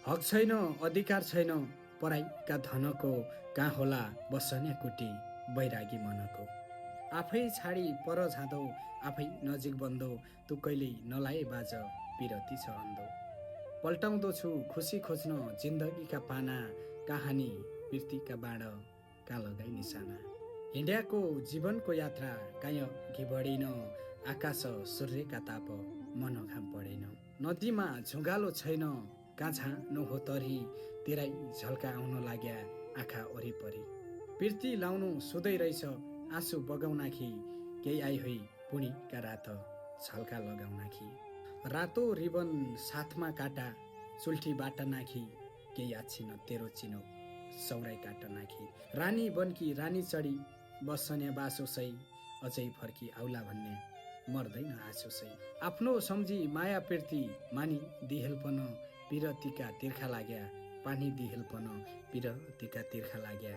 हक छैन, अधिकार छैन, पराईका धनको कहाँ होला बस्ने कुटी बैरागी मनको। आफै छाडी पर जाँदो, आफै नजिक बन्दो, तँ कहिल्यै नलाए बाज पिरती छ अन्धो। पल्टाउँदो छु खुसी खोज्न जिन्दगीका पाना, कहानी पिर्तीका बाण कहाँ लगाई निशाना। हिँड्याको जीवनको यात्रा काँय घि बढेन, आकाश सूर्यका ताप मन घाम पढेन। नदीमा झुगालो छैन, कहाँ छानो हो तरी, तेरै झल्का आउन लाग्या आँखा वरिपरि। पिर्ती लाउनु सुँदै रहेछ आँसु बगाउनाखि, केही आई होइ पुणीका रात झल्का लगाउनाखि। रातो रिबन साथमा काटा चुल्ठी बाटा नाखी, केही आछिन तेरो चिनो सौराई काटा नाखी। रानी बनकी रानी चढी बस्ने बासो सै, अझै फर्की आउला भन्ने मर्दैन आँसु सै। आफ्नो सम्झी माया पिर्ती मानी दिहेलपन, पिरतीका तिर्खा लाग्या पानी दिहेलपन, पिरतीका तिर्खा लाग्या